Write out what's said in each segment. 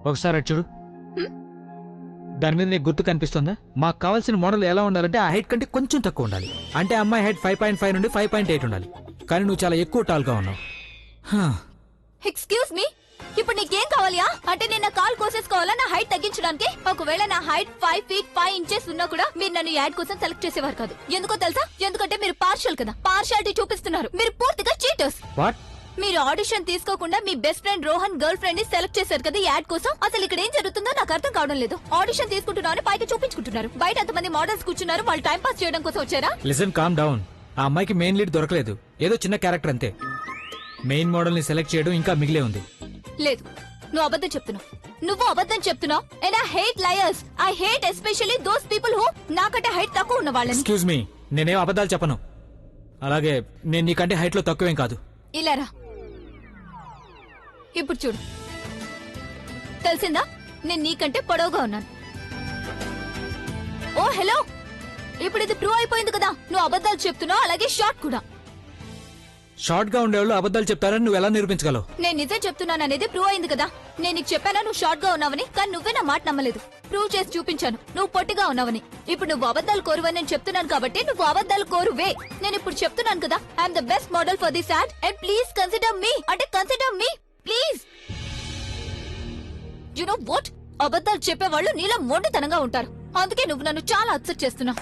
ఒకసారి అటు చూడు. దాని మీద నీకు గుర్తు కనిపిస్తుందా? మాకు కావాల్సిన మోడల్ ఎలా ఉండాలంటే ఆ హైట్ కంటే కొంచెం తక్కువ ఉండాలి. అంటే అమ్మాయి హైట్ 5.5 నుండి 5.8 ఉండాలి. కానీ నువ్వు చాలా ఎక్కువ టాల్గా ఉన్నావు. ఎక్స్క్యూజ్ మీ, ఇప్పుడు నీకేం కావాలియా? అంటే నేను నా కాల్ కోసేసుకోవాలా నా హైట్ తగ్గించడానికి? ఒకవేళ నా హైట్ 5 feet 5 inches ఉన్నా కూడా మీరు నన్ను యాడ్ కోసం సెలెక్ట్ చేసేవారు కాదు. ఎందుకో తెలుసా? ఎందుకంటే మీరు పార్షియల్ కదా, పార్షియాలిటీ చూపిస్తున్నారు. మీరు పూర్తిగా చీటర్స్. వాట్? మీరు ఆడిషన్ తీసుకోకుండా మీ best friend Rohan girlfriend ని సెలెక్ట్ చేశారు కదా యాడ్ కోసం. అసలు ఇక్కడ ఏం జరుగుతుందో నాకు అర్థం కావడం లేదు. ఆడిషన్ తీసుకుంటున్నారని పైకి చూపించుకుంటున్నారు. బయట అంతమంది మోడల్స్ కూర్చున్నారు. వాళ్ళు టైం పాస్ చేయడం కోసం వచ్చారా? Listen, calm down. ఆ అమ్మాయికి మెయిన్ లీడ్ దొరకలేదు. ఏదో చిన్న క్యారెక్టర్ అంతే. మెయిన్ మోడల్ ని సెలెక్ట్ చేయడం ఇంకా మిగిలే ఉంది. లేదు, నువ్వు అబద్ధం చెప్తున్నావు. నువ్వు అబద్ధం చెప్తున్నావు. And I hate liars. I hate especially those people who నాకంటే హైట్ తక్కువ ఉన్న వాళ్ళని. ఎక్స్క్యూజ్ మీ, నేనేం అబద్ధాలు చెప్పను. అలాగే నేను నీకంటే హైట్ లో తక్కువేం కాదు. ఇలారా, ఇప్పుడు చూడు. తెలిసిందా? నేను నీకంటే పొడవుగా ఉన్నాను. ఓ హలో, ఇప్పుడు ఇది ప్రూవ్ అయిపోయింది కదా. నువ్వు అబద్ధాలు చెప్తున్నావు, అలాగే షార్ట్ కూడా. షార్ట్ గా ఉండేవాళ్ళు అబద్ధాలు చెప్తారని నువ్వు ఎలా నిరూపించగలవు? నేను నిజం చెప్తున్నాను అనేది ప్రూవ్ అయింది కదా. నేను నీకు చెప్పానా నువ్వు షార్ట్ గా ఉన్నావని? కానీ నువ్వే నా మాట నమ్మలేదు. ప్రూవ్ చేసి చూపించాను నువ్వు పొట్టిగా ఉన్నావని. ఇప్పుడు నువ్వు అబద్ధాలు కోరువని నేను చెప్తున్నాను కాబట్టి నువ్వు అబద్ధాలు కోరువే. నేను ఇప్పుడు చెప్తున్నాను కదా, I'm the best model for this ad and please consider me. అంటే consider me please. You know what? అబద్ధాలు చెప్పేవాళ్ళు నీలా మొండితనంగా ఉంటారు. అందుకే నువ్వు నన్ను చాలా అప్సెట్ చేస్తున్నావు.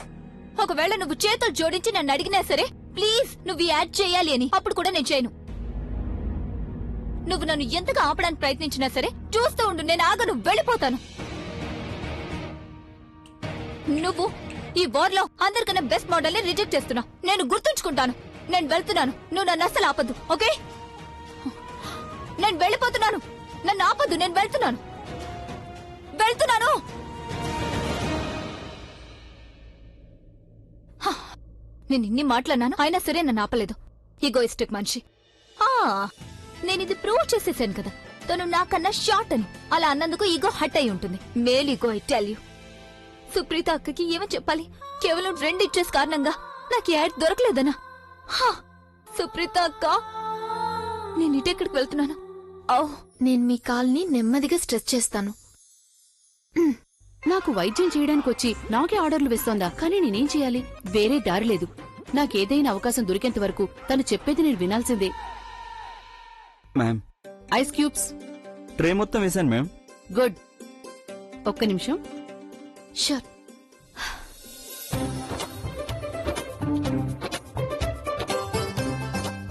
ఒకవేళ నువ్వు చేతులు జోడించి నన్ను అడిగినా సరే ప్లీజ్ నువ్వు యాడ్ చేయాలి అని, అప్పుడు కూడా నేను చేయను. నువ్వు నన్ను ఎంతగా ఆపడానికి ప్రయత్నించినా సరే చూస్తూ ఉండు, నేను ఆగను, వెళ్ళిపోతాను. నువ్వు ఈ వార్ లో అందరికన్నా బెస్ట్ మోడల్ ని రిజెక్ట్ చేస్తున్నావు. నేను గుర్తుంచుకుంటాను. నేను వెళ్తున్నాను. నువ్వు నన్ను అస్సలు ఆపద్దు, ఓకే? నేను వెళ్ళిపోతున్నాను. నన్ను ఆపద్దు. నేను వెళ్తున్నాను. నేను ఇన్ని మాట్లాడినాను, అయినా సరే నన్ను ఆపలేదు. ఈగోయిస్టిక్ మనిషి. నేను ఇది ప్రూవ్ చేసేసాను కదా, తను నాకన్నా షార్ట్ అని. అలా అన్నందుకు ఈగో హట్ అయి ఉంటుంది. Male ego, I tell you. Supreetha అక్కకి ఏమని చెప్పాలి? కేవలం 2 inches కారణంగా నాకు యాడ్ దొరకలేదనా? సుప్రీత అక్క, నేను ఇటెక్కడికి వెళ్తున్నాను? నేను మీ కాల్ని నెమ్మదిగా స్ట్రెస్ చేస్తాను. నాకు వైద్యం చేయడానికి వచ్చి నాకే ఆర్డర్లు వేస్తోందా? కానీ నేనేం చేయాలి? వేరే దారి లేదు. నాకేదైనా అవకాశం దొరికేంత వరకు తను చెప్పేది నేను వినాల్సిందే. మ్యామ్, ఐస్ క్యూబ్స్ ట్రే మొత్తం వేశాను మ్యామ్. గుడ్. ఒక్క నిమిషం. షూర్.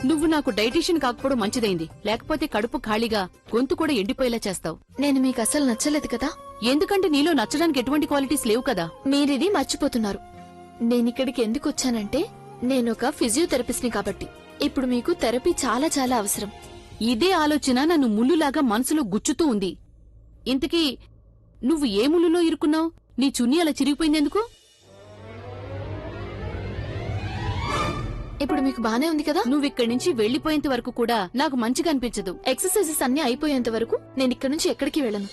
నువ్వు నాకు డైటీషియన్ కాకపోవడం మంచిదైంది. లేకపోతే కడుపు ఖాళీగా గొంతు కూడా ఎండిపోయేలా చేస్తావు. నేను మీకు అసలు నచ్చలేదు కదా. ఎందుకంటే నీలో నచ్చడానికి ఎటువంటి క్వాలిటీస్ లేవు కదా. మీరిది మర్చిపోతున్నారు. నేనిక్కడికి ఎందుకు వచ్చానంటే నేనొక ఫిజియోథెరపిస్ట్ ని కాబట్టి. ఇప్పుడు మీకు థెరపీ చాలా చాలా అవసరం. ఇదే ఆలోచన నన్ను ముల్లులాగా మనసులో గుచ్చుతూ ఉంది. ఇంతకీ నువ్వు ఏ ముల్లులో ఇరుక్కున్నావు? నీ చున్నీ అలా చిరిగిపోయిందెందుకు? ఇప్పుడు మీకు బానే ఉంది కదా. నువ్విక్కడి నుంచి వెళ్లిపోయేంత వరకు కూడా నాకు మంచిగా అనిపించదు. ఎక్సర్సైజెస్ అన్ని అయిపోయేంత వరకు నేను ఇక్కడ నుంచి ఎక్కడికి వెళ్ళను.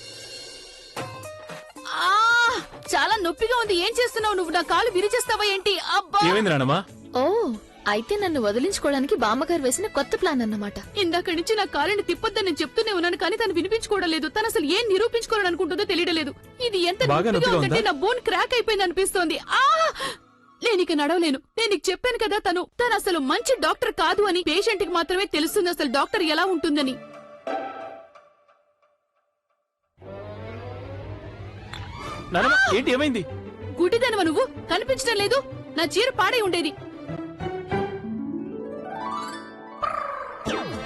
చాలా నొప్పిగా ఉంది. ఏం చేస్తున్నావు నువ్వు? నా కాలు విరిచేస్తావా ఏంటి? అబ్బా! ఓ, అయితే నన్ను వదిలించుకోవడానికి బామ్మగారు వేసిన కొత్త ప్లాన్ అన్నమాట. ఇందాక నుంచి నా కాలిని తిప్పొద్దని నేను చెప్తూనే ఉన్నాను, కానీ తను వినిపించుకోవడం లేదు. తను అసలు ఏం నిరూపించుకోవాలని అనుకుంటుందో తెలియడం లేదు. ఇది ఎంత నొప్పిగా ఉందంటే నా బోన్ క్రాక్ అయిపోయింది అనిపిస్తోంది. నేనిక నడవలేను. నేను నీకు చెప్పాను కదా, తను అసలు మంచి డాక్టర్ కాదు అని. పేషెంట్ కి మాత్రమే తెలుస్తుంది అసలు డాక్టర్ ఎలా ఉంటుందని. ఏంటి, ఏమైంది? గుడ్డిదనవా నువ్వు? కనిపించడం లేదు. నా చీర పాడై ఉండేది.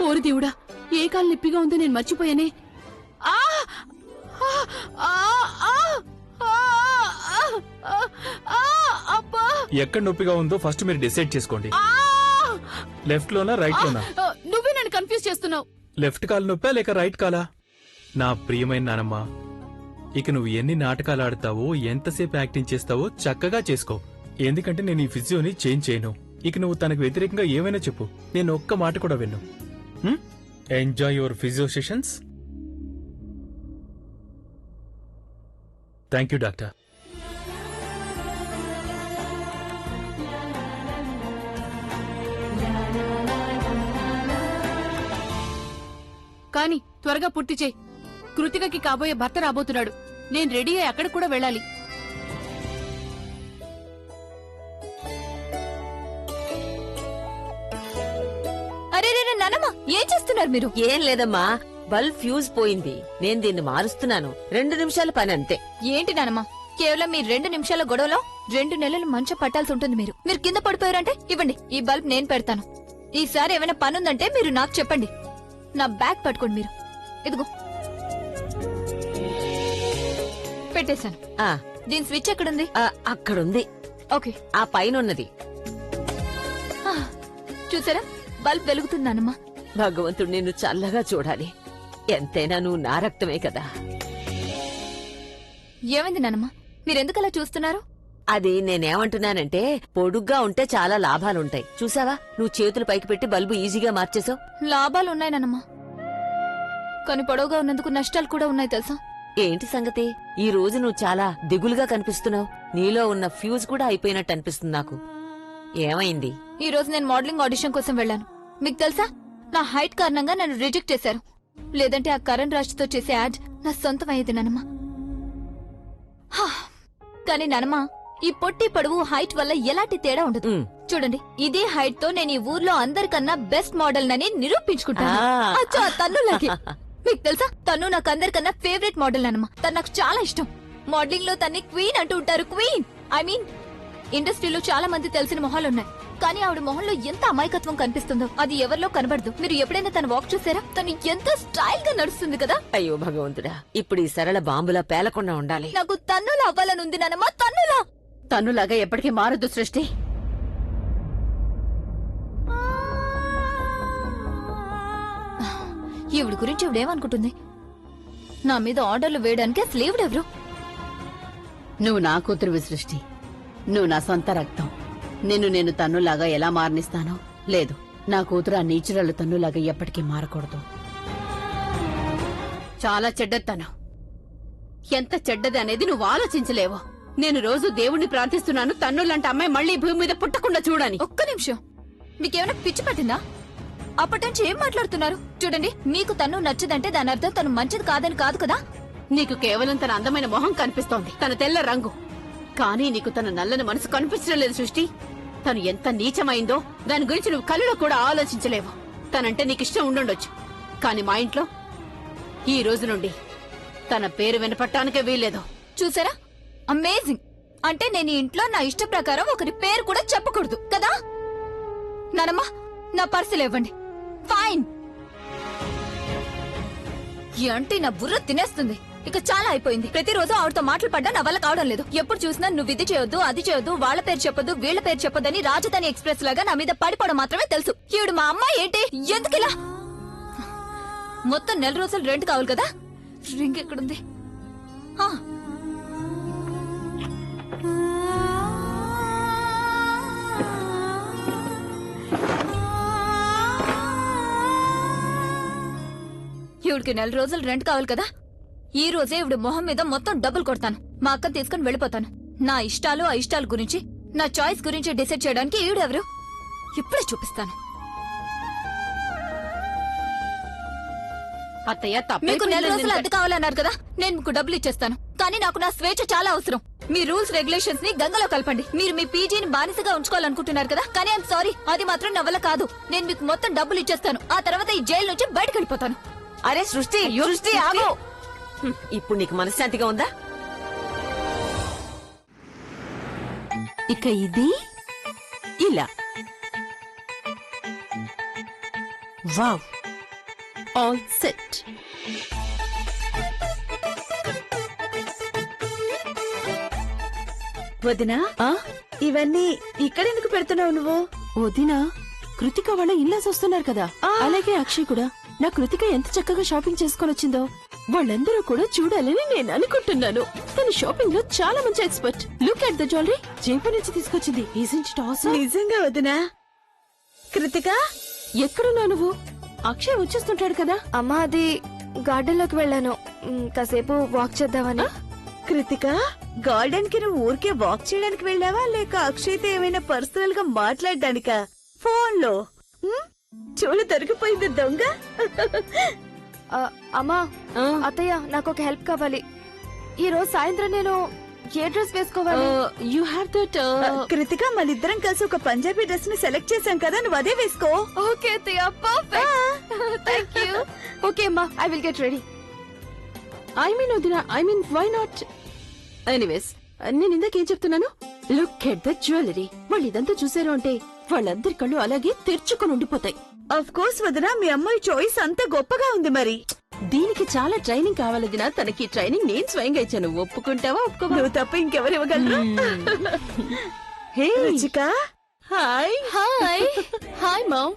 ఓరి దేవుడా, ఏ కాలు నొప్పిగా ఉందో నేను మర్చిపోయానే. ఎక్కడ నొప్పిగా ఉందో ఫస్ట్ మీరు డిసైడ్ చేసుకోండి. లెఫ్ట్ లోనా రైట్ లోనా? నువ్వే నన్ను కన్ఫ్యూజ్ చేస్తున్నావు. లెఫ్ట్ కాలు నొప్పా లేక రైట్ కాలా? నా ప్రియమైన నానమ్మ, ఇక నువ్వు ఎన్ని నాటకాలు ఆడతావో, ఎంతసేపు యాక్టింగ్ చేస్తావో చక్కగా చేసుకో. ఎందుకంటే నేను ఈ ఫిజియోని చేంజ్ చేయను. ఇక నువ్వు తనకు వ్యతిరేకంగా ఏమైనా చెప్పు, నేను ఒక్క మాట కూడా విన్ను. Enjoy your physio sessions. Thank you doctor. కానీ త్వరగా పూర్తి చేయి. కృతికకి కాబోయే భర్త రాబోతున్నాడు. నేను రెడీ అయ్యి అక్కడికి కూడా వెళ్ళాలి. అరే రే నానమ్మ, ఏం చేస్తున్నారు మీరు? ఏం లేదమ్మా, బల్బ్ ఫ్యూజ్ పోయింది. నేను దీన్ని మారుస్తున్నాను. 2 నిమిషాల పని అంతే. ఏంటి నానమ్మ, కేవలం మీ 2 నిమిషాల గొడవలో 2 నెలలు మంచం పట్టాల్సి ఉంటుంది. మీరు కింద పడిపోయారంటే ఇవ్వండి, ఈ బల్బ్ నేను పెడతాను. ఈసారి ఏమైనా పనుందంటే మీరు నాకు చెప్పండి. నా బ్యాగ్ పట్టుకోండి మీరు. ఇదిగో పెట్టేశాను. ఆ, దీని స్విచ్ ఎక్కడుంది? అక్కడుంది. ఓకే, ఆ పైనున్నది. చూసారా, బల్బ్ వెలుగుతుందన్నమ్మా. భగవంతుడు నిన్ను చల్లగా చూడాలి. ఎంతైనా నువ్వు నా రక్తమే కదా. ఏమైంది నానమ్మ, మీరెందుకలా చూస్తున్నారు? అది నేనేమంటున్నానంటే, పొడుగ్గా ఉంటే చాలా లాభాలుంటాయి. చూసావా, నువ్వు చేతులు పైకి పెట్టి బల్బు ఈజీగా మార్చేసావు. లాభాలు ఉన్నాయి నానమ్మ, కానీ పొడవుగా ఉన్నందుకు నష్టాలు కూడా ఉన్నాయి తెలుసా? ఏంటి సంగతి? ఈ రోజు నువ్వు చాలా దిగులుగా కనిపిస్తున్నావు. నీలో ఉన్న ఫ్యూజ్ కూడా అయిపోయినట్టు అనిపిస్తుంది నాకు. ఏమైంది? ఈ రోజు నేను మోడలింగ్ ఆడిషన్ కోసం వెళ్ళాను. మీకు తెలుసా, నా హైట్ కారణంగా నన్ను రిజెక్ట్ చేశారు. లేదంటే ఆ కరణ్ రాజ్తో చేసే యాడ్ నా సొంతం అయ్యేది నానమ్మ. కానీ నానమ్మ, ఈ పొట్టి పొడవు హైట్ వల్ల ఎలాంటి తేడా ఉండదు. చూడండి, ఇదే హైట్ తో నేను ఈ ఊర్లో అందరికన్నా బెస్ట్ మోడల్ నని నిరూపించుకుంటాను. అచ్చా, తన్నులాగే. మీకు తెలుసా, తను నాకు అందరికన్నా ఫేవరెట్ మోడల్ నానమ్మ. తను నాకు చాలా ఇష్టం. మోడలింగ్ లో తన్ని క్వీన్ అంటూ ఉంటారు. క్వీన్, ఐ మీన్ ఇండస్ట్రీలో చాలా మంది తెలిసిన మొహాలున్నాయి, కానీ ఆవిడ మొహంలో ఎంత అమాయకత్వం కనిపిస్తుందో అది ఎవరిలో కనబడదు. మీరు ఎప్పుడైనా తన వాక్ చూసారా? తను ఎంత స్టైల్ గా నడుస్తుంది కదా. అయ్యో భగవంతుడా, ఇప్పుడు ఈ సరళ బాంబులా పేలకుండా ఉండాలి. నాకు తన్నులా అవ్వాలనుంది నానమ్మ, తన్నులా. తన్నులాగా ఎప్పటికీ మారదు సృష్టి. ఈవిడ గురించి ఇవిడేమనుకుంటుంది? నా మీద ఆర్డర్లు వేయడానికి స్లీవ్డ్ ఎవరు? నువ్వు నా కూతురువి సృష్టి. నువ్వు నా సొంత రక్తం. నేను తన్నులాగా ఎలా మారనిస్తానో లేదు. నా కూతురు ఆ నీచురాలు తన్నులాగా ఎప్పటికీ మారకూడదు. చాలా చెడ్డతనం. ఎంత చెడ్డది అనేది నువ్వు ఆలోచించలేవో. నేను రోజు దేవుణ్ణి ప్రార్థిస్తున్నాను, తన్నులాంటి అమ్మాయి మళ్ళీ భూమి మీద పుట్టకుండా చూడని. ఒక్క నిమిషం, మీకేమైనా పిచ్చి పట్టిందా? అప్పటి నుంచి ఏం మాట్లాడుతున్నారు? చూడండి, మీకు తను నచ్చదంటే దాని అర్థం తను మంచిది కాదని కాదు కదా. నీకు కేవలం తన అందమైన మొహం కనిపిస్తోంది, తన తెల్ల రంగు. కానీ నీకు తన నల్లని మనసు కనిపించడం లేదు సృష్టి. తను ఎంత నీచమైందో దాని గురించి నువ్వు కళ్ళలో కూడా ఆలోచించలేవు. తనంటే నీకిష్టం ఉండుండొచ్చు, కానీ మా ఇంట్లో ఈ రోజు నుండి తన పేరు వినపట్టానికే వీల్లేదు. చూసారా, అమేజింగ్. అంటే నేను ఈ ఇంట్లో నా ఇష్ట ప్రకారం ఒకరి పేరు కూడా చెప్పకూడదు కదా. నానమ్మ, నా పర్సులు ఇవ్వండి. ఫైన్. ఈ ఆంటీ నా బుర్ర తినేస్తుంది. ఇక చాలా అయిపోయింది. ప్రతిరోజు ఆవిడతో మాటలు పడ్డా నా వల్ల కావడం లేదు. ఎప్పుడు చూసినా నువ్వు ఇది చేయొద్దు, అది చేయొద్దు, వాళ్ళ పేరు చెప్పొద్దు, వీళ్ల పేరు చెప్పొద్దని రాజధాని ఎక్స్ప్రెస్ లాగా నా మీద పడిపోవడం మాత్రమే తెలుసు. ఈవిడ మా అమ్మాయి ఏంటి? ఎందుకిలా? మొత్తం 4 రోజులు రెంట్ కావాలి కదా. రింగ్ ఎక్కడుంది? ఈవిడికి 4 రోజులు రెంట్ కావాలి కదా. ఈ రోజే ఈవిడ మొహం మీద మొత్తం డబ్బులు కొడతాను. మా అక్కని తీసుకుని వెళ్ళిపోతాను. నా ఇష్టాలు అయిష్టాల గురించి, నా చాయిస్ గురించి డిసైడ్ చేయడానికి ఈవిడెవరు? ఇప్పుడే చూపిస్తాను. అత్తయ్య, మీకు 4 రోజులు అద్దె కావాలన్నారు కదా, నేను మీకు డబ్బులు ఇచ్చేస్తాను. కానీ నాకు నా స్వేచ్ఛ చాలా అవసరం. మీ రూల్స్ రెగ్యులేషన్స్ ని గంగలో కలపండి. మీరు మీ పీజీని బానిసగా ఉంచుకోవాలనుకుంటున్నారు కదా, కానీ ఐఎమ్ సారీ, అది మాత్రం నా వల్ల కాదు. నేను మీకు మొత్తం డబ్బులు ఇచ్చేస్తాను. ఆ తర్వాత ఈ జైలు నుంచి బయటకు వెళ్ళిపోతాను. అరే సృష్టి, సృష్టి ఆగు. ఇప్పుడు నీకు మనశ్శాంతిగా ఉందా? ఇక ఇది ఇలా. Wow, all set. వదినా, ఇవన్నీ ఇక్కడెందుకు పెడుతున్నావు నువ్వు? వదినా, కృతిక వాళ్ళ ఇల్లాస్ వస్తున్నారు కదా, అలాగే అక్షయ్ కూడా. నా కృతిక ఎంత చక్కగా షాపింగ్ చేసుకొని వచ్చిందో వాళ్ళందరూ కూడా చూడాలని నేను అనుకుంటున్నాను. తన షాపింగ్ లో చాలా మంచి expert. Look at the jewellery Jaipur నుంచి తీసుకొచ్చింది. Isn't it awesome? నిజంగా వదినా. కృతిక, ఎక్కడున్నా నువ్వు? అక్షయ్ వచ్చేస్తుంటాడు కదా. అమ్మా, అది గార్డెన్ లోకి వెళ్ళాను, కాసేపు వాక్ చేద్దామని. కృతిక, గార్డెన్ కి నువ్వు ఊరికే వాక్ చేయడానికి వెళ్ళావా, లేక అక్షయ్తో ఏమైనా పర్సనల్ గా మాట్లాడడానికా? ఫోన్ లో చెవులు దొరికిపోయింది దొంగ. అమ్మా అత్తయ్య నాకు ఒక హెల్ప్ కావాలి. ఈ రోజు సాయంత్రం నేను ఏ డ్రెస్ వేసుకోవాలి? You have that. కృతిక మనిద్దరం కలిసి ఒక పంజాబీ డ్రెస్ ని సెలెక్ట్ చేశాం కదా, నువ్వు అదే వేసుకో. ఓకే అత్తయ్య, పర్ఫెక్ట్. థాంక్యూ. ఓకే అమ్మా, I will get ready. I mean వదినా, I mean why not? Anyways, నేను ఇందాకేం చెప్తున్నాను? Look at the jewellery. వాళ్ళు ఇదంతా చూసారు అంటే వాళ్ళందరి కళ్ళు అలాగే తెరుచుకొని ఉండిపోతాయి. ఆఫ్ కోర్స్ వదినా, మీ అమ్మాయి చాయిస్ అంత గొప్పగా ఉంది. మరి దీనికి చాలా ట్రైనింగ్ కావాలి వదినా. తనకి ట్రైనింగ్ నేను స్వయంగా ఇచ్చాను. ఒప్పుకుంటావా ఒప్పుకోవా? నువ్వు తప్ప ఇంకెవరు ఇవ్వగలరు? Hey Ruchika, hi. Hi. Hi mom,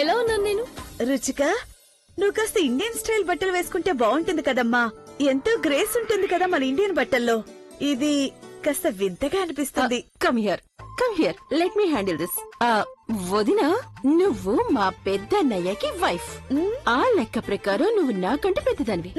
ఎలా ఉన్నాను నేను? రుచిక, నువ్వు కాస్త ఇండియన్ స్టైల్ బట్టలు వేసుకుంటే బాగుంటుంది కదమ్మా. ఎంతో గ్రేస్ ఉంటుంది కదా మన ఇండియన్ బట్టల్లో. ఇది కాస్త వింతగా అనిపిస్తుంది. Come here, let me handle this. వదినా, నువ్వు మా పెద్దన్నయ్యకి వైఫ్. ఆ లెక్క ప్రకారం నువ్వు నాకంటే పెద్దదానివి.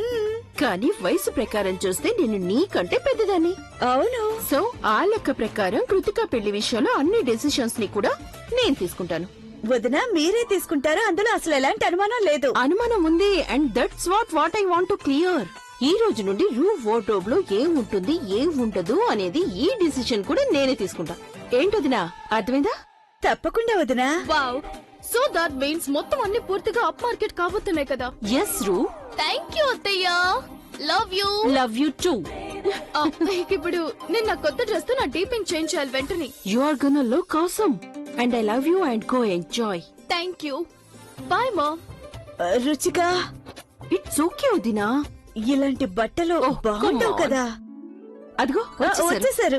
కానీ వయసు ప్రకారం చూస్తే నేను నీకంటే పెద్దదాన్ని. అవును. సో ఆ లెక్క ప్రకారం కృతిక పెళ్లి విషయంలో అన్ని డెసిషన్స్ ని కూడా నేను తీసుకుంటాను. వదినా, మీరే తీసుకుంటారు, అందులో అసలు ఎలాంటి అనుమానం లేదు. అనుమానం ఉంది, and that's what I want to clear. ఈ రోజు నుండి రూమ్ వార్డ్రోబ్ లో ఏం ఉంటుంది ఏం ఉండదు అనేది ఈ డిసిషన్ కూడా నేనే తీసుకుంటా. ఏంటొదినా, అర్థమైందా? తప్పకుండా వదినా. వావ్, సో దట్ మీన్స్ మొత్తం అన్ని పూర్తిగా అప్ మార్కెట్ కాబోతున్నాయి కదా. ఎస్ రూ. థ్యాంక్ యూ అత్తయ్య, love you. Love you two. ఇప్పుడు నేను నా కొత్త డ్రెస్ తో నా డీపింగ్ చేంజ్ చేయాలి వెంటనే. You are gonna look awesome and I love you and go enjoy. Thank you, bye mom. Ruchika, it's okay వదినా. ఇలాంటి బట్టలు Oh, బాగుంటావు come on. కదా. అదిగో వచ్చేసారు.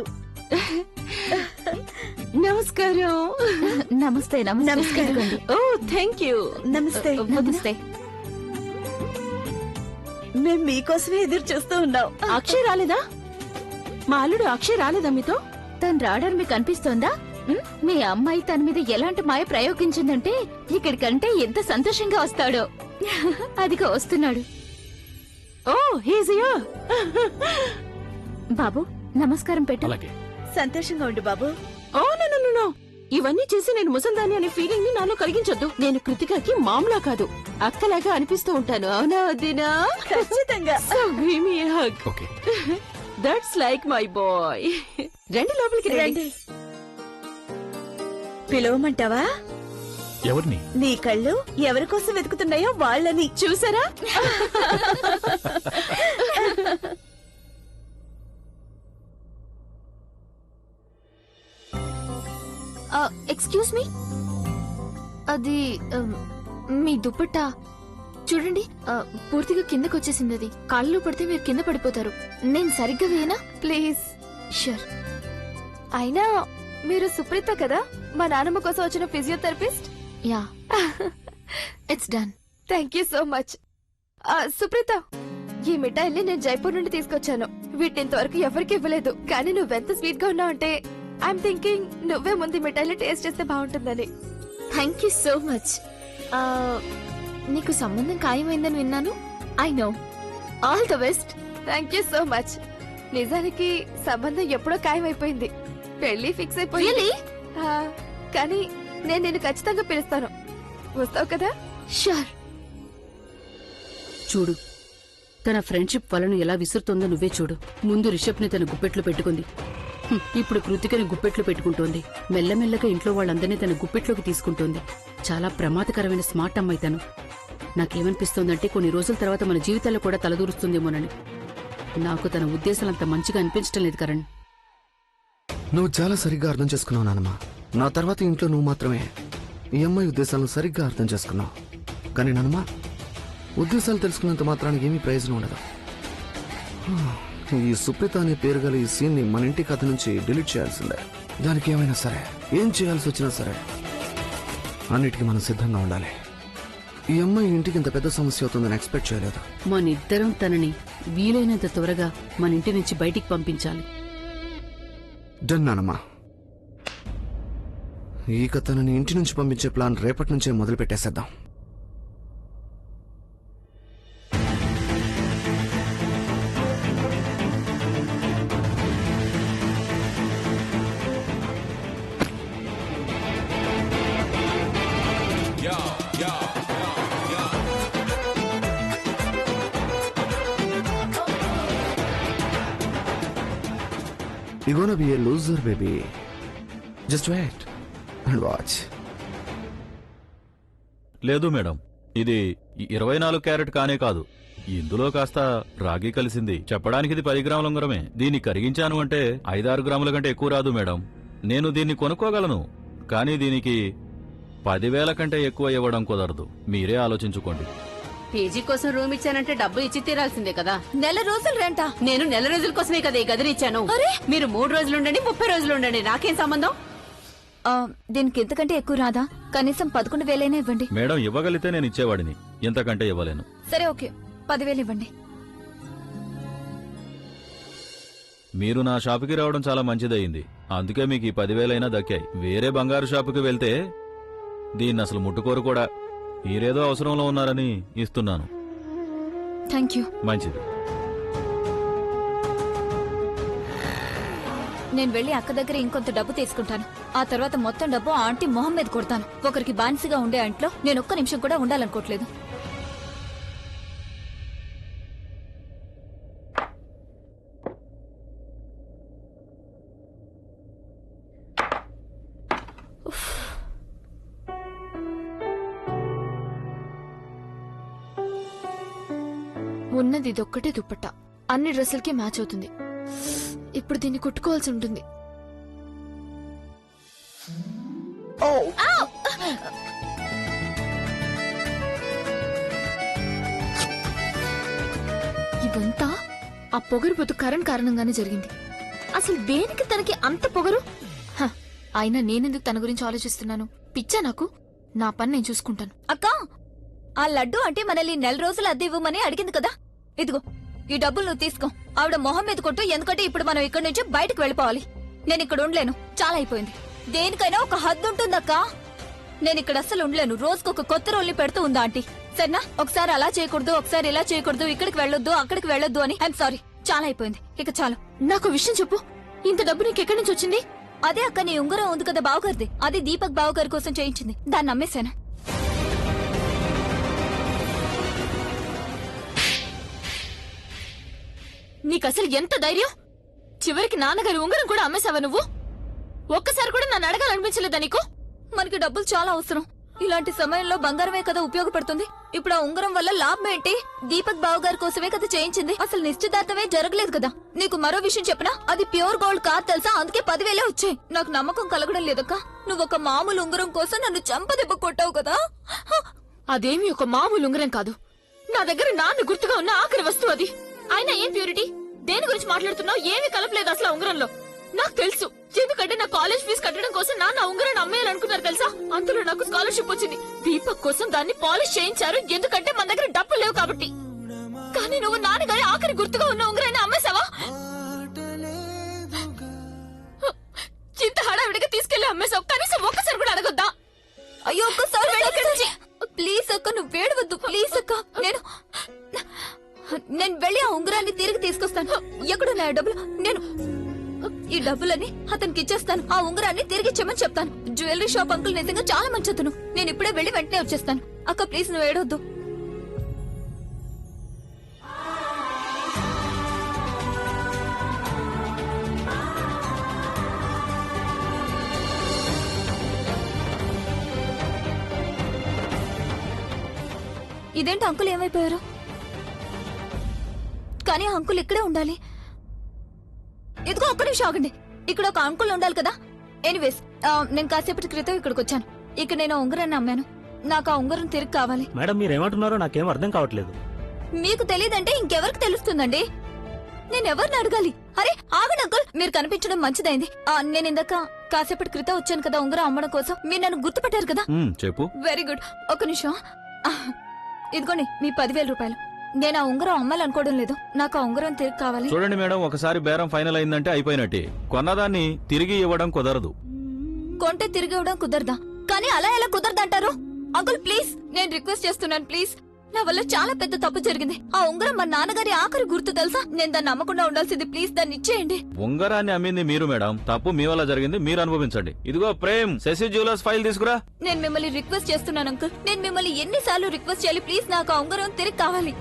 నమస్కారం. నమస్తే. నమస్కారం. ఓ థ్యాంక్ యూ. నమస్తే. నమస్తే. మేము మీకోసమే ఎదురు చూస్తూ ఉన్నాం. అక్షయ్ రాలేదా? మా అల్లుడు అక్షయ్ రాలేదా మీతో? తను రావడం మీకు అనిపిస్తోందా? మీ అమ్మాయి తన మీద ఎలాంటి మాయ ప్రయోగించిందంటే ఇక్కడికంటే ఎంత సంతోషంగా వస్తాడో. అదిగో వస్తున్నాడు. Oh he's here. బాబు నమస్కారం పెట్టు. అలాగే. సంతోషంగా ఉండు బాబు. ఓ నో, ఇవన్నీ చేసి నేను ముసల్దాన్ని అనే ఫీలింగ్ ని నాలో కలిగించొద్దు. నేను కృతికకి మామలా కాదు, అక్కలాగా అనిపిస్తూ ఉంటాను. అవునా వదినా? ఖచ్చితంగా. So give me a hug. Okay. That's like my boy. రండి లోపలికి రండి. రండి. పిలవమంటావా? ఎవరిని? నీ కళ్ళు ఎవరి కోసం వెతుకుతున్నాయో వాళ్ళని. చూసారా? ఎక్స్క్యూజ్ మీ, అది మీ దుపట్టా చూడండి, పూర్తిగా కిందకు వచ్చేసింది. అది కాళ్ళలో పడితే మీరు కింద పడిపోతారు. నేను సరిగ్గా వేయనా? ప్లీజ్. షూర్. అయినా మీరు సుప్రీత కదా, మా నాన్నమ్మ కోసం వచ్చిన physiotherapist? Yeah. It's done. Thank you so much. Supreetha, ఈ మిఠాయిల్ని నేను జైపూర్ నుండి తీసుకొచ్చాను. వీటిని ఇంతవరకు ఎవరికి ఇవ్వలేదు. కానీ నువ్వెంత స్వీట్ గా ఉన్నావు అంటే ఐఎమ్ థింకింగ్ నువ్వే ముందు మిఠాయిలు టేస్ట్ చేస్తే బాగుంటుందని. Thank you so much. నీకు సంబంధం ఖాయమైందని విన్నాను. I know. All the best. Thank you so much. నిజానికి సంబంధం ఎప్పుడో ఖాయమైపోయింది, పెళ్లి ఫిక్స్ అయిపోయింది. కానీ నేను నిన్ను ఖచ్చితంగా పిలుస్తాను. వస్తావు కదా? షూర్. చూడు, తన ఫ్రెండ్షిప్ వలను ఎలా విసురుతోందో నువ్వే చూడు. ముందు రిషబ్ ని తన గుప్పెట్లో పెట్టుకుంది, ఇప్పుడు కృతికని గుప్పెట్లో పెట్టుకుంటోంది. మెల్లమెల్లగా ఇంట్లో వాళ్ళందరినీ తన గుప్పెట్లోకి తీసుకుంటోంది. చాలా ప్రమాదకరమైన స్మార్ట్ అమ్మాయి తను. నాకేమనిపిస్తోందంటే కొన్ని రోజుల తర్వాత మన జీవితాల్లో కూడా తలదూరుస్తుందేమోనని. నాకు తన ఉద్దేశాలంత మంచిగా అనిపించడం లేదు కరణ్. నువ్వు చాలా సరిగ్గా అర్థం చేసుకున్నావు నానమ్మా. నా తర్వాత ఇంట్లో నువ్వు మాత్రమే ఈ అమ్మాయి ఉద్దేశాలను సరిగ్గా అర్థం చేసుకున్నావు. కానీ నానమ్మా, ఉద్దేశాలు తెలుసుకున్నంత మాత్రానికి ఏమీ ప్రయోజనం ఉండదు. ఈ సుప్రీత అనే పేరు గల ఈ సీన్ ని మన ఇంటి కథ నుంచి డిలీట్ చేయాల్సిందే. దానికి ఏమైనా సరే, ఏం చేయాల్సి వచ్చినా సరే, అన్నిటికీ మనం సిద్ధంగా ఉండాలి. ఈ అమ్మాయి ఇంటికి ఇంత పెద్ద సమస్య అవుతుందని ఎక్స్పెక్ట్ చేయలేదు. మనిద్దరం తనని వీలైనంత త్వరగా మన ఇంటి నుంచి బయటికి పంపించాలి. డన్ నానమ్మా. ఇక తనని ఇంటి నుంచి పంపించే ప్లాన్ రేపటి నుంచే మొదలు పెట్టేసేద్దాం. You gonna be a loser baby. Just wait and watch. లేదు మేడం, ఇది 24 క్యారెట్ కానే కాదు. ఇందులో కాస్త రాగి కలిసింది. చెప్పడానికి ఇది 10 గ్రాముల ఉంగరమే. దీన్ని కరిగించాను అంటే 5-6 గ్రాముల కంటే ఎక్కువ రాదు మేడం. నేను దీన్ని కొనుక్కోగలను, కానీ దీనికి 10,000 కంటే ఎక్కువ ఇవ్వడం కుదరదు. మీరే ఆలోచించుకోండి. పీజీ కోసం రూమ్ ఇచ్చానంటే డబ్బు ఇచ్చి తీరాల్సిందే కదా. నెల రోజులు రెంటా? నేను నెల రోజుల కోసమే కదా ఈ గదిని ఇచ్చాను. మీరు 3 రోజులు ఉండండి, 30 రోజులు ఉండండి, నాకేం సంబంధం? దీనికి ఎంతకంటే ఎక్కువ రాదా? కనీసం 11,000 ఇవ్వండి. మేడం, ఇవ్వగలిగితే నేను ఇచ్చేవాడిని, ఎంతకంటే ఇవ్వలేను. సరే ఓకే, 10,000 ఇవ్వండి. మీరు నా షాపుకి రావడం చాలా మంచిదయింది. అందుకే మీకు ఈ 10,000 దక్కాయి. వేరే బంగారు షాపుకి వెళ్తే దీన్ని అసలు ముట్టుకోరు కూడా. మీరేదో అవసరంలో ఉన్నారని ఇస్తున్నాను. Thank you. మంచిది. నేను వెళ్లి అక్క దగ్గర ఇంకొంత డబ్బు తీసుకుంటాను. ఆ తర్వాత మొత్తం డబ్బు ఆంటీ మొహం మీద కొడతాను. ఒకరికి బానిసగా ఉండే ఇంట్లో నేను ఒక్క నిమిషం కూడా ఉండాలనుకోవట్లేదు. ఉన్నది ఇదొక్కటే దుప్పట్టా. అన్ని డ్రెస్సులకి మ్యాచ్ అవుతుంది. ఇప్పుడు దీన్ని కుట్టుకోవాల్సి ఉంటుంది. ఇదంతా ఆ పొగరుబోతు కరణ్ కారణంగానే జరిగింది. అసలు దేనికి తనకి అంత పొగరు? అయినా నేనెందుకు తన గురించి ఆలోచిస్తున్నాను? పిచ్చా నాకు? నా పని నేను చూసుకుంటాను. అక్క, ఆ లడ్డు అంటే మనల్ని నెల రోజులు అద్దె ఇవ్వమని అడిగింది కదా. ఇదిగో ఈ డబ్బులు నువ్వు తీసుకో. ఆవిడ మొహం మీద కొట్టు, ఎందుకంటే ఇప్పుడు మనం ఇక్కడి నుంచి బయటకు వెళ్ళిపోవాలి. నేను ఇక్కడ ఉండలేను, చాలా అయిపోయింది. దేనికైనా ఒక హద్దు ఉంటుందక్క. నేను ఇక్కడ అస్సలు ఉండలేను. రోజుకు ఒక కొత్త రోల్ని పెడుతూ ఉందా ఆంటీ? సరేనా? ఒకసారి అలా చేయకూడదు, ఒకసారి ఇలా చేయకూడదు, ఇక్కడికి వెళ్ళొద్దు, అక్కడికి వెళ్ళొద్దు అని. ఐఎమ్ సారీ, చాలా అయిపోయింది, ఇక చాలు. నాకు విషయం చెప్పు. ఇంత డబ్బు నీకు ఎక్కడి నుంచి వచ్చింది? అదే అక్క, నీ ఉంగరం ఉంది కదా బావగారిది, అది దీపక్ బావగారి కోసం చేయించింది. దాన్ని నమ్మేశాను. నీకసలు ఎంత ధైర్యం? చివరికి నాన్నగారి ఉంగరం కూడా అమ్మేశావా నువ్వు? ఒక్కసారి కూడా నన్ను అడగాలనిపించలేదా నీకు? మనకి డబ్బులు చాలా అవసరం. ఇలాంటి సమయంలో బంగారమే కదా ఉపయోగపడుతుంది. ఇప్పుడు ఆ ఉంగరం వల్ల లాభం ఏంటి? దీపక్ బావగారి కోసమే కదా చేయించింది. అసలు నిశ్చితార్థమే జరగలేదు కదా. నీకు మరో విషయం చెప్పనా? అది ప్యూర్ గోల్డ్ కాదు తెలుసా, అందుకే 10,000 వచ్చాయి. నాకు నమ్మకం కలగడం లేదక్క. నువ్వు ఒక మామూలు ఉంగరం కోసం నన్ను చంపదెబ్బ కొట్టావు కదా. అదేమి ఒక మామూలు ఉంగరం కాదు. నా దగ్గర నాన్న గుర్తుగా ఉన్న ఆఖరి వస్తువు అది. అయినా ఏం ప్యూరిటీ? దేని గురించి మాట్లాడుతున్నావు? ఏమీ కలపలేదు అసలు ఉంగరంలో. నాకు తెలుసు, ఎందుకంటే నా కాలేజ్ ఫీజు కట్టడం కోసం నాన్న ఉంగరాన్ని అమ్మేయాలనుకున్నారు తెలుసా. అందులో నాకు స్కాలర్షిప్ వచ్చింది. దీపక్ కోసం దాన్ని పాలిష్ చేయించారు, ఎందుకంటే మన దగ్గర డబ్బులు లేవు కాబట్టి. కానీ నువ్వు నాన్నగారి ఆఖరి గుర్తుగా ఉన్న ఉంగరాన్ని అమ్మేశావా? ఇంత హడావిడిగా తీసుకెళ్లి అమ్మేశావు, కనీసం ఒక్కసారి కూడా అడగొద్దా? అయ్యో ఒక్కసారి ప్లీజ్ అక్క, నువ్వు వేడవద్దు ప్లీజ్ అక్క. నేను వెళ్ళి ఆ ఉంగరాన్ని తిరిగి తీసుకొస్తాను. ఎక్కడున్నా డబ్బులు? నేను ఈ డబ్బులని అతనికి ఇచ్చేస్తాను. ఆ ఉంగరాన్ని తిరిగి ఇచ్చేమని చెప్తాను. జ్యువెలరీ షాప్ అంకుల్ నిజంగా చాలా మంచి అతను. నేను ఇప్పుడే వెళ్ళి వెంటనే వచ్చేస్తాను. అక్క ప్లీజ్ నువ్వు ఏడవద్దు. ఇదేంటి అంకుల్ ఏమైపోయారు? కానీ ఆ అంకుల్ ఇక్కడే ఉండాలి. ఇదిగో ఒక్క నిమిషం ఆగండి. ఇక్కడ ఒక అంకుల్ ఉండాలి కదా. ఎనీవేస్, నేను కాసేపటి క్రితం ఇక్కడికి వచ్చాను. ఇక్కడ నేను ఉంగరాన్ని అమ్మాను. నాకు ఆ ఉంగరం తిరిగి కావాలి. మేడం మీరేమంటున్నారో నాకేం అర్థం కావట్లేదు. మీకు తెలియదంటే ఇంకెవరికి తెలుస్తుందండి? నేను ఎవరిని అడగాలి? అరే ఆగండి అంకుల్, మీరు కనిపించడం మంచిదైంది. నేను ఇందాక కాసేపటి క్రితం వచ్చాను కదా ఉంగరం అమ్మడం కోసం. మీరు నన్ను గుర్తుపట్టారు కదా. చెప్పు. Very good. ఒక నిమిషం. ఇదిగోండి మీ 10,000 రూపాయలు. నేను ఆ ఉంగరం అమ్మాలనుకోవడం లేదు. నాకు ఆ ఉంగరం తిరిగి కావాలి. చూడండి మేడం, ఒకసారి బేరం ఫైనల్ అయిందంటే అయిపోయినట్టే. కొన్నదాన్ని తిరిగి ఇవ్వడం కుదరదు. కొంటే తిరిగి ఇవ్వడం కుదరదా? కానీ అలా ఎలా కుదరదంటారు? అంకుల్ ప్లీజ్, నేను రిక్వెస్ట్ చేస్తున్నాను ప్లీజ్. నా వల్ల చాలా పెద్ద తప్పు జరిగింది. ఆ ఉంగరం మా నాన్నగారి ఆఖరి గుర్తు తెలుసా. నేను దాన్ని నమ్మకుండా ఉండాల్సింది. ప్లీజ్ దాన్ని ఇచ్చేయండి. ఉంగరాన్ని అమ్మింది మీరు మేడం. తప్పు మీ వల్ల జరిగింది, మీరు అనుభవించండి. ఇదిగో ప్రేమ్, శశి జ్యువెలర్స్ ఫైల్ తీసుకురా. నేను మిమ్మల్ని రిక్వెస్ట్ చేస్తున్నాను అంకుల్. నేను మిమ్మల్ని ఎన్నిసార్లు రిక్వెస్ట్ చేయాలి? ప్లీజ్ నాకు ఆ ఉంగరం తిరిగి కావాలి.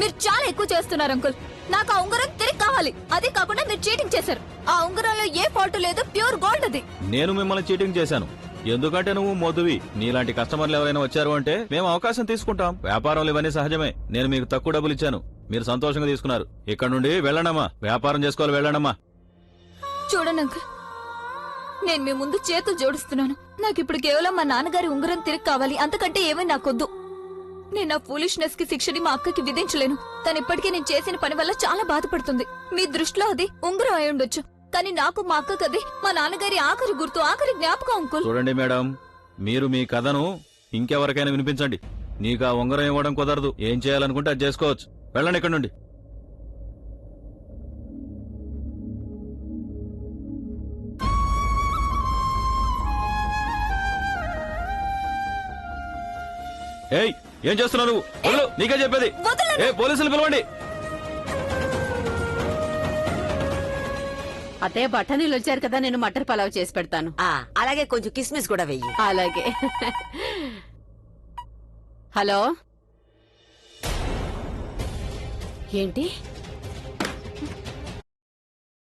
మీరు చాలా ఎక్కువ చేస్తున్నారు అంకుల్. నాకు ఆ ఉంగరం తిరిగి కావాలి. అదే కాకుండా మీరు చీటింగ్ చేశారు. ఆ ఉంగరంలో ఏ ఫాల్ట్ లేదు, ప్యూర్ గోల్డ్ అది. నేను మిమ్మల్ని చీటింగ్ చేశాను ఎందుకంటే నువ్వు మొద్దువి. నీలాంటి కస్టమర్లు ఎవరైనా వచ్చారు అంటే మేము అవకాశం తీసుకుంటాం. వ్యాపారంలో ఇవన్నీ సహజమే. నేను మీకు తక్కువ డబ్బులు ఇచ్చాను, మీరు సంతోషంగా తీసుకున్నారు. ఇక్కడ నుండి వెళ్ళండమ్మా, వ్యాపారం చేసుకోవాలి, వెళ్ళండమ్మా. చూడండి అంకుల్, నేను మీ ముందు చేతులు జోడిస్తున్నాను. నాకు ఇప్పుడు కేవలం మా నాన్నగారి ఉంగరం తిరిగి కావాలి, అంతకంటే ఏమీ నాకొద్దు. నేను నా ఫూలిష్నెస్ కి శిక్షని మా అక్కకి విధించలేను. తను ఇప్పటికే నేను చేసిన పని వల్ల చాలా బాధపడుతుంది. మీ దృష్టిలో అది ఉంగరం అయి ఉండొచ్చు, కానీ నాకు మా అక్కకి అది మా నాన్నగారి ఆఖరి గుర్తు, ఆఖరి జ్ఞాపకం అంకుల్. చూడండి మేడం, మీరు మీ కథను ఇంకెవరికైనా వినిపించండి. నీకు ఆ ఉంగరం ఇవ్వడం కుదరదు. ఏం చేయాలనుకుంటే అది చేసుకోవచ్చు. వెళ్ళండి ఇక్కడ నుండి. ఏయ్, ఏం చేస్తున్నావు నువ్వు? వదలు, నీకే చెప్పేది. ఏ పోలీసులు పిలవండి. అతే బఠానీలు వచ్చారు కదా, నేను మటర్ పలావ్ చేసి పెడతాను. అలాగే కొంచెం కిస్మిస్ కూడా వెయ్యి. అలాగే. హలో, ఏంటి